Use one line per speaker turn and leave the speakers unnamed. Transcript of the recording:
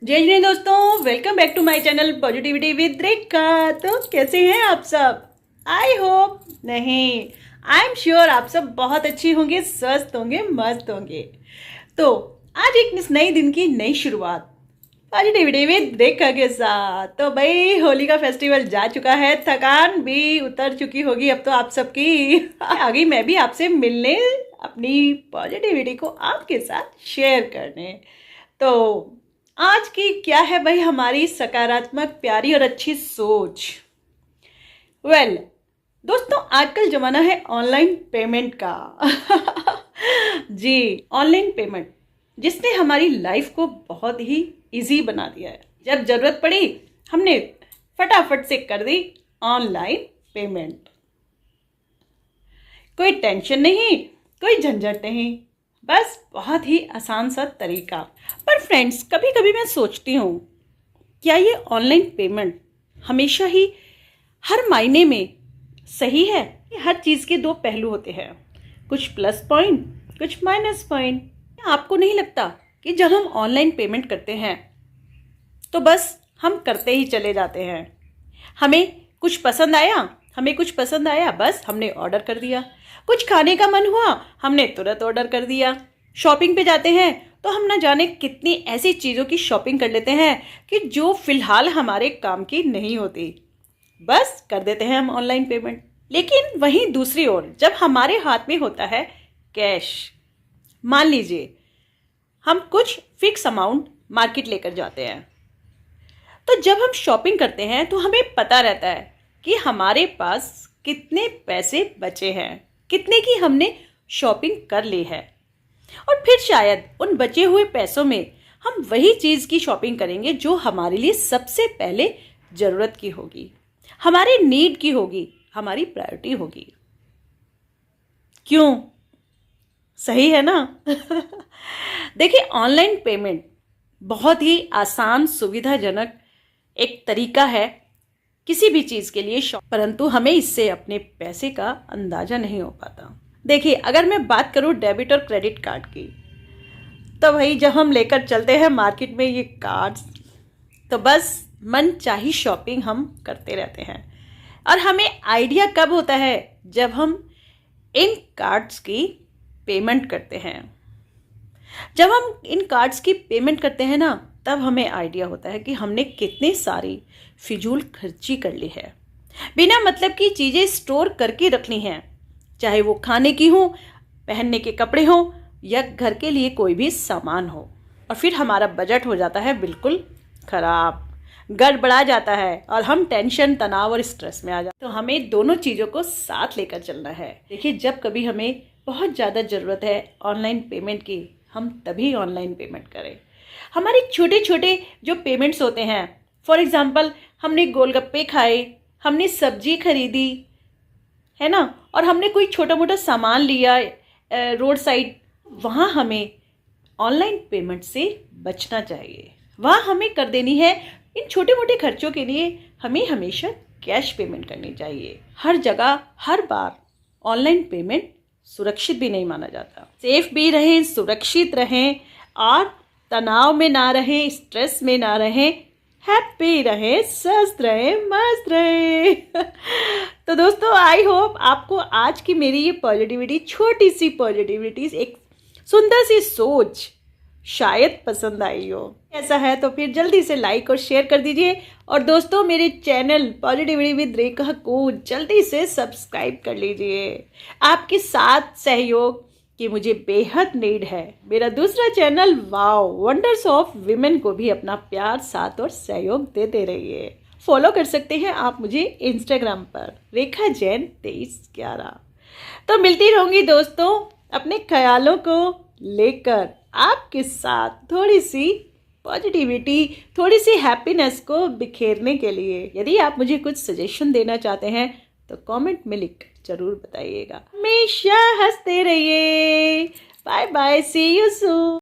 जय जय दोस्तों, welcome back to my channel positivity with Rekha. तो कैसे हैं आप सब? आई होप नहीं, आई एम श्योर आप सब बहुत अच्छी होंगे, स्वस्थ होंगे, मस्त होंगे। तो आज एक नई दिन की नई शुरुआत पॉजिटिविटी विद रेखा के साथ। तो भाई होली का फेस्टिवल जा चुका है, थकान भी उतर चुकी होगी अब तो आप सबकी। आ गई मैं भी आपसे मिलने, अपनी पॉजिटिविटी को आपके साथ शेयर करने। तो आज की क्या है भाई हमारी सकारात्मक, प्यारी और अच्छी सोच। दोस्तों, आजकल जमाना है ऑनलाइन पेमेंट का। जी, ऑनलाइन पेमेंट जिसने हमारी लाइफ को बहुत ही इजी बना दिया है। जब जरूरत पड़ी हमने फटाफट से कर दी ऑनलाइन पेमेंट। कोई टेंशन नहीं, कोई झंझट नहीं, बस बहुत ही आसान सा तरीका। पर फ्रेंड्स, कभी कभी मैं सोचती हूँ, क्या ये ऑनलाइन पेमेंट हमेशा ही हर मायने में सही है? हर चीज़ के दो पहलू होते हैं, कुछ प्लस पॉइंट, कुछ माइनस पॉइंट। आपको नहीं लगता कि जब हम ऑनलाइन पेमेंट करते हैं तो बस हम करते ही चले जाते हैं? हमें कुछ पसंद आया, बस हमने ऑर्डर कर दिया। कुछ खाने का मन हुआ, हमने तुरंत ऑर्डर कर दिया। शॉपिंग पे जाते हैं तो हम ना जाने कितनी ऐसी चीज़ों की शॉपिंग कर लेते हैं कि जो फिलहाल हमारे काम की नहीं होती, बस कर देते हैं हम ऑनलाइन पेमेंट। लेकिन वहीं दूसरी ओर जब हमारे हाथ में होता है कैश, मान लीजिए हम कुछ फिक्स अमाउंट मार्केट लेकर जाते हैं, तो जब हम शॉपिंग करते हैं तो हमें पता रहता है कि हमारे पास कितने पैसे बचे हैं, कितने की हमने शॉपिंग कर ली है। और फिर शायद उन बचे हुए पैसों में हम वही चीज़ की शॉपिंग करेंगे जो हमारे लिए सबसे पहले ज़रूरत की होगी, हमारे नीड की होगी, हमारी प्रायोरिटी होगी। क्यों? सही है ना? देखिए, ऑनलाइन पेमेंट बहुत ही आसान, सुविधाजनक एक तरीका है किसी भी चीज़ के लिए, परंतु हमें इससे अपने पैसे का अंदाज़ा नहीं हो पाता। देखिए, अगर मैं बात करूं डेबिट और क्रेडिट कार्ड की, तो भाई जब हम लेकर चलते हैं मार्केट में ये कार्ड्स, तो बस मन चाही शॉपिंग हम करते रहते हैं। और हमें आइडिया कब होता है? जब हम इन कार्ड्स की पेमेंट करते हैं। जब हम इन कार्ड्स की पेमेंट करते हैं ना, तब हमें आइडिया होता है कि हमने कितनी सारी फिजूल खर्ची कर ली है, बिना मतलब की चीज़ें स्टोर करके रखनी हैं, चाहे वो खाने की हो, पहनने के कपड़े हो या घर के लिए कोई भी सामान हो। और फिर हमारा बजट हो जाता है बिल्कुल खराब, गड़बड़ा जाता है और हम टेंशन, तनाव और स्ट्रेस में आ जाते हैं। तो हमें दोनों चीज़ों को साथ लेकर चलना है। देखिए, जब कभी हमें बहुत ज़्यादा ज़रूरत है ऑनलाइन पेमेंट की, हम तभी ऑनलाइन पेमेंट करें। हमारे छोटे छोटे जो पेमेंट्स होते हैं, फॉर एग्जांपल हमने गोलगप्पे खाए, हमने सब्जी खरीदी, है ना, और हमने कोई छोटा मोटा सामान लिया रोड साइड, वहाँ हमें ऑनलाइन पेमेंट से बचना चाहिए। वहाँ हमें कर देनी है। इन छोटे मोटे खर्चों के लिए हमें हमेशा कैश पेमेंट करनी चाहिए। हर जगह हर बार ऑनलाइन पेमेंट सुरक्षित भी नहीं माना जाता। सेफ भी रहें, सुरक्षित रहें और तनाव में ना रहें, स्ट्रेस में ना रहें, हैप्पी रहें, स्वस्थ रहें, मस्त रहें। तो दोस्तों, आई होप आपको आज की मेरी ये पॉजिटिविटी, छोटी सी पॉजिटिविटी, एक सुंदर सी सोच शायद पसंद आई हो। ऐसा है तो फिर जल्दी से लाइक और शेयर कर दीजिए। और दोस्तों, मेरे चैनल पॉजिटिविटी विद रेखा को जल्दी से सब्सक्राइब कर लीजिए। आपके साथ सहयोग की मुझे बेहद नीड है। मेरा दूसरा channel wow wonders of women को भी अपना प्यार, साथ और सहयोग देते रहिए। फॉलो कर सकते हैं आप मुझे इंस्टाग्राम पर रेखा जैन 2311। तो मिलती रहूंगी दोस्तों अपने ख्यालों को लेकर आपके साथ, थोड़ी सी पॉजिटिविटी, थोड़ी सी हैप्पीनेस को बिखेरने के लिए। यदि आप मुझे कुछ सजेशन देना चाहते हैं तो कमेंट में लिख जरूर बताइएगा। हमेशा हंसते रहिए। Bye bye, see you soon.